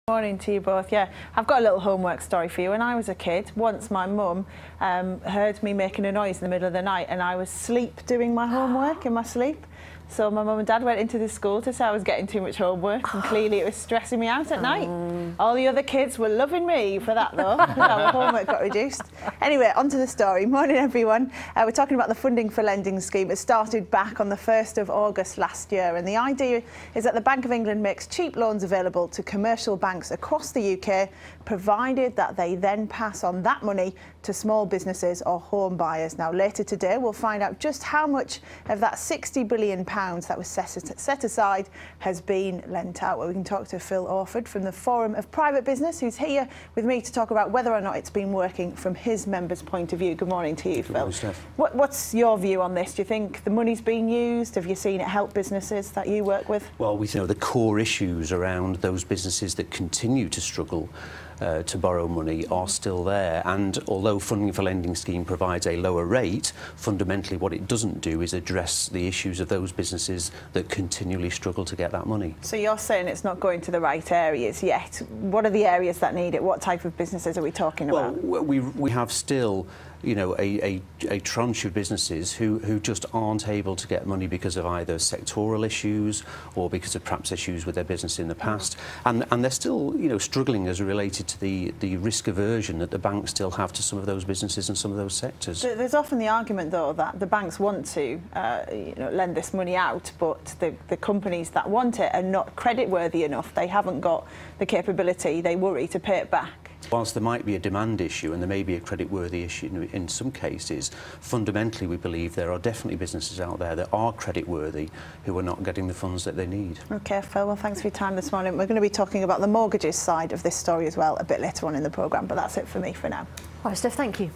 Morning to you both. Yeah, I've got a little homework story for you. When I was a kid, once my mum heard me making a noise in the middle of the night and I was asleep doing my homework in my sleep. So my mum and dad went into the school to say I was getting too much homework and clearly it was stressing me out at night. All the other kids were loving me for that though, because our homework got reduced. Anyway, on to the story. Morning everyone. We're talking about the funding for lending scheme. It started back on the 1st of August last year, and the idea is that the Bank of England makes cheap loans available to commercial banks across the UK, provided that they then pass on that money to small businesses or home buyers. Now later today we'll find out just how much of that £60 billion that was set aside has been lent out. Well, we can talk to Phil Orford from the Forum of Private Business, who's here with me to talk about whether or not it's been working from his members' point of view. Good morning to you, Phil. Good morning, Steph. What's your view on this? Do you think the money's been used? Have you seen it help businesses that you work with? Well, we know the core issues around those businesses that continue to struggle to borrow money are still there, and although funding for lending scheme provides a lower rate, fundamentally what it doesn't do is address the issues of those businesses that continually struggle to get that money. So you're saying it's not going to the right areas yet. What are the areas that need it? What type of businesses are we talking about? Well, we have still, you know, a tranche of businesses who just aren't able to get money because of either sectoral issues or because of perhaps issues with their business in the past, and they're still, you know, struggling as related to the risk aversion that the banks still have to some of those businesses and some of those sectors. There's often the argument though that the banks want to lend this money out, but the companies that want it are not creditworthy enough. They haven't got the capability, they worry, to pay it back. Whilst there might be a demand issue and there may be a creditworthy issue in some cases, fundamentally we believe there are definitely businesses out there that are creditworthy who are not getting the funds that they need. OK, Phil, well, thanks for your time this morning. We're going to be talking about the mortgages side of this story as well a bit later on in the programme, but that's it for me for now. All right, Steph, thank you.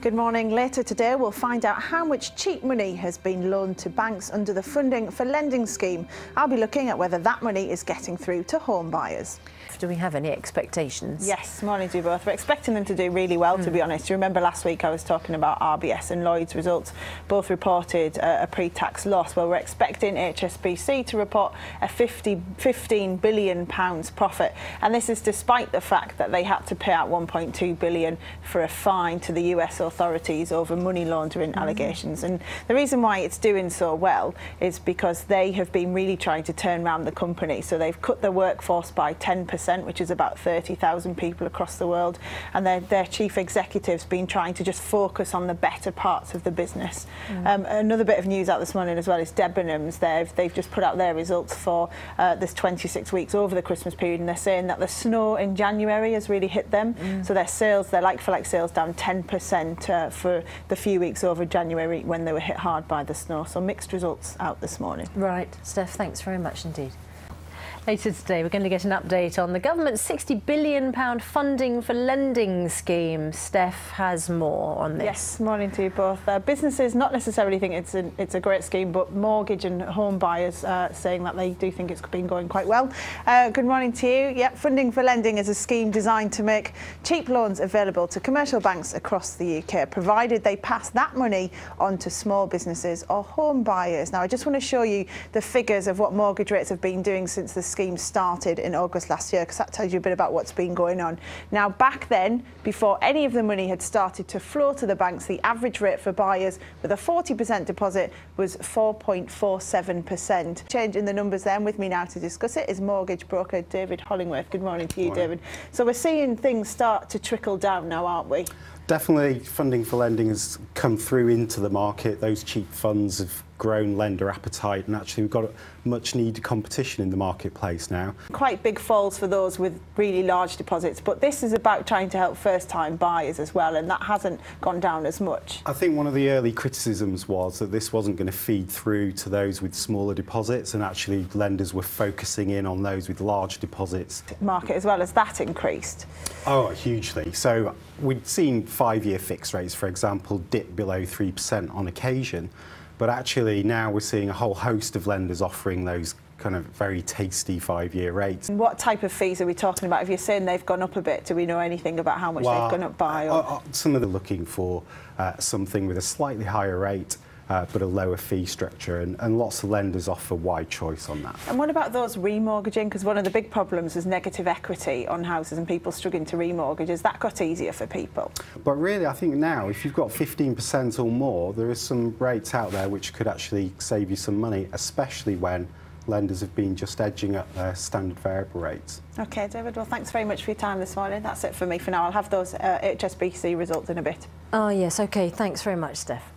Good morning. Later today we'll find out how much cheap money has been loaned to banks under the funding for lending scheme. I'll be looking at whether that money is getting through to home buyers. Do we have any expectations? Yes, morning to you both. We're expecting them to do really well, to be honest. You remember last week I was talking about RBS and Lloyd's results. Both reported a pre-tax loss. Well, we're expecting HSBC to report a £15 billion profit. And this is despite the fact that they had to pay out £1.2 billion for a fine to the US authorities over money laundering allegations. And the reason why it's doing so well is because they have been really trying to turn around the company. So they've cut their workforce by 10%. Which is about 30,000 people across the world, and their chief executive's been trying to just focus on the better parts of the business. Another bit of news out this morning as well is Debenhams. They've just put out their results for this 26 weeks over the Christmas period, and they're saying that the snow in January has really hit them. So their sales, their like-for-like sales, down 10% for the few weeks over January when they were hit hard by the snow. So mixed results out this morning. Right, Steph, thanks very much indeed. Later today, we're going to get an update on the government's £60 billion funding for lending scheme. Steph has more on this. Yes, morning to you both. Businesses not necessarily think it's a great scheme, but mortgage and home buyers saying that they do think it's been going quite well. Good morning to you. Yep, funding for lending is a scheme designed to make cheap loans available to commercial banks across the UK, provided they pass that money on to small businesses or home buyers. Now, I just want to show you the figures of what mortgage rates have been doing since the scheme started in August last year, because that tells you a bit about what's been going on. Now, back then, before any of the money had started to flow to the banks, the average rate for buyers with a 40% deposit was 4.47%. Change in the numbers then. With me now to discuss it is mortgage broker David Hollingworth. Good morning to you, David. So we're seeing things start to trickle down now, aren't we? Definitely, funding for lending has come through into the market. Those cheap funds have grown lender appetite, and actually we've got much needed competition in the marketplace now. Quite big falls for those with really large deposits, but this is about trying to help first-time buyers as well, and that hasn't gone down as much. I think one of the early criticisms was that this wasn't going to feed through to those with smaller deposits, and actually lenders were focusing in on those with large deposits. Market as well, as that increased? Oh, hugely. So we'd seen 5-year fixed rates, for example, dip below 3% on occasion. But actually now we're seeing a whole host of lenders offering those kind of very tasty 5-year rates. What type of fees are we talking about? If you're saying they've gone up a bit, do we know anything about how much they've gone up by? Some of them are looking for something with a slightly higher rate but a lower fee structure, and lots of lenders offer wide choice on that. And what about those remortgaging? Because one of the big problems is negative equity on houses and people struggling to remortgage. Has that got easier for people? But really, I think now, if you've got 15% or more, there are some rates out there which could actually save you some money, especially when lenders have been just edging up their standard variable rates. OK, David, well, thanks very much for your time this morning. That's it for me for now. I'll have those HSBC results in a bit. Oh, yes, OK. Thanks very much, Steph.